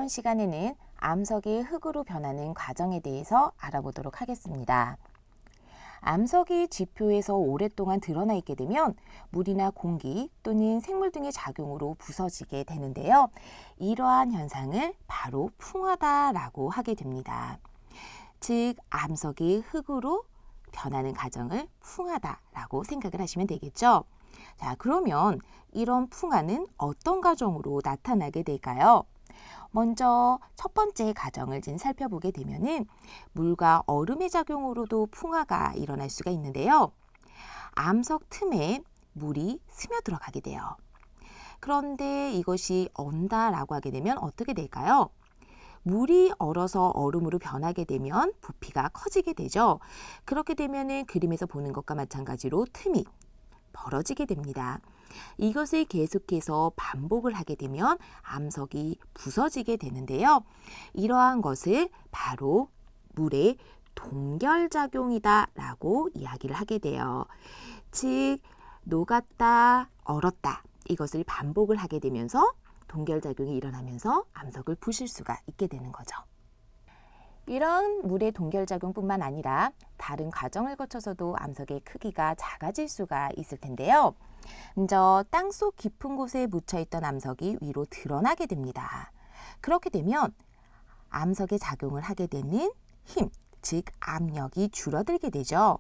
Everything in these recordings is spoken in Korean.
이번 시간에는 암석이 흙으로 변하는 과정에 대해서 알아보도록 하겠습니다. 암석이 지표에서 오랫동안 드러나 있게 되면 물이나 공기 또는 생물 등의 작용으로 부서지게 되는데요. 이러한 현상을 바로 풍화다라고 하게 됩니다. 즉, 암석이 흙으로 변하는 과정을 풍화다라고 생각을 하시면 되겠죠. 자, 그러면 이런 풍화는 어떤 과정으로 나타나게 될까요? 먼저 첫 번째 과정을 살펴보게 되면은 물과 얼음의 작용으로도 풍화가 일어날 수가 있는데요. 암석 틈에 물이 스며들어가게 돼요. 그런데 이것이 얼다라고 하게 되면 어떻게 될까요? 물이 얼어서 얼음으로 변하게 되면 부피가 커지게 되죠. 그렇게 되면은 그림에서 보는 것과 마찬가지로 틈이 벌어지게 됩니다. 이것을 계속해서 반복을 하게 되면 암석이 부서지게 되는데요. 이러한 것을 바로 물의 동결작용이다 라고 이야기를 하게 돼요. 즉, 녹았다, 얼었다 이것을 반복을 하게 되면서 동결작용이 일어나면서 암석을 부실 수가 있게 되는 거죠. 이런 물의 동결작용뿐만 아니라 다른 과정을 거쳐서도 암석의 크기가 작아질 수가 있을 텐데요. 먼저 땅속 깊은 곳에 묻혀있던 암석이 위로 드러나게 됩니다. 그렇게 되면 암석에 작용을 하게 되는 힘, 즉 압력이 줄어들게 되죠.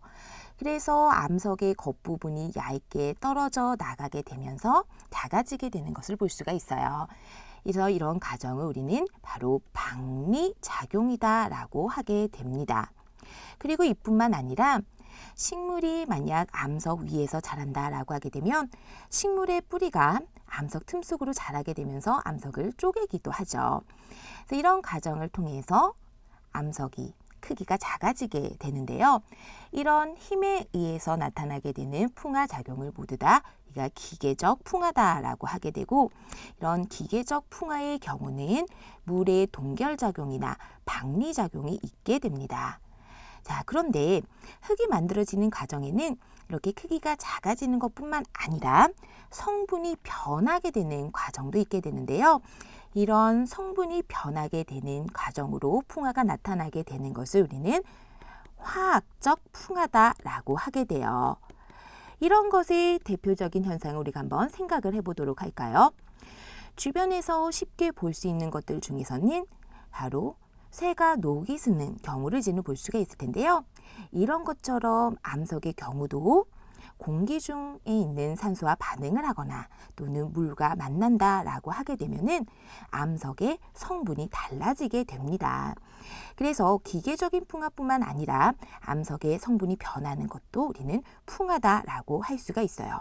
그래서 암석의 겉부분이 얇게 떨어져 나가게 되면서 작아지게 되는 것을 볼 수가 있어요. 그래서 이런 과정을 우리는 바로 박리작용이다 라고 하게 됩니다. 그리고 이뿐만 아니라 식물이 만약 암석 위에서 자란다 라고 하게 되면 식물의 뿌리가 암석 틈 속으로 자라게 되면서 암석을 쪼개기도 하죠. 그래서 이런 과정을 통해서 암석이 크기가 작아지게 되는데요. 이런 힘에 의해서 나타나게 되는 풍화작용을 모두 다 우리가 기계적 풍화다라고 하게 되고, 이런 기계적 풍화의 경우는 물의 동결작용이나 박리작용이 있게 됩니다. 자, 그런데 흙이 만들어지는 과정에는 이렇게 크기가 작아지는 것뿐만 아니라 성분이 변하게 되는 과정도 있게 되는데요. 이런 성분이 변하게 되는 과정으로 풍화가 나타나게 되는 것을 우리는 화학적 풍화다라고 하게 돼요. 이런 것의 대표적인 현상을 우리가 한번 생각을 해보도록 할까요? 주변에서 쉽게 볼 수 있는 것들 중에서는 바로 새가 녹이 스는 경우를 볼 수가 있을 텐데요. 이런 것처럼 암석의 경우도 공기 중에 있는 산소와 반응을 하거나 또는 물과 만난다라고 하게 되면은 암석의 성분이 달라지게 됩니다. 그래서 기계적인 풍화뿐만 아니라 암석의 성분이 변하는 것도 우리는 풍화다라고 할 수가 있어요.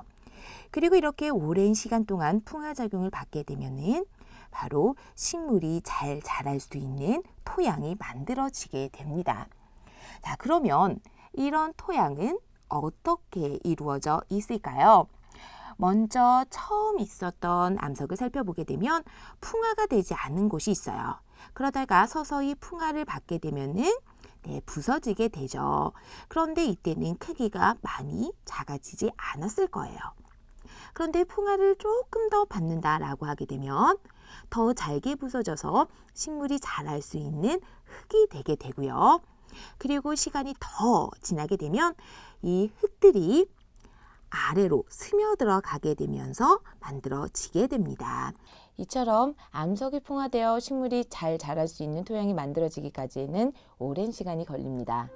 그리고 이렇게 오랜 시간 동안 풍화작용을 받게 되면은 바로 식물이 잘 자랄 수 있는 토양이 만들어지게 됩니다. 자, 그러면 이런 토양은 어떻게 이루어져 있을까요? 먼저 처음 있었던 암석을 살펴보게 되면 풍화가 되지 않은 곳이 있어요. 그러다가 서서히 풍화를 받게 되면은 부서지게 되죠. 그런데 이때는 크기가 많이 작아지지 않았을 거예요. 그런데 풍화를 조금 더 받는다라고 하게 되면 더 잘게 부서져서 식물이 자랄 수 있는 흙이 되게 되고요. 그리고 시간이 더 지나게 되면 이 흙들이 아래로 스며들어 가게 되면서 만들어지게 됩니다. 이처럼 암석이 풍화되어 식물이 잘 자랄 수 있는 토양이 만들어지기까지는 오랜 시간이 걸립니다.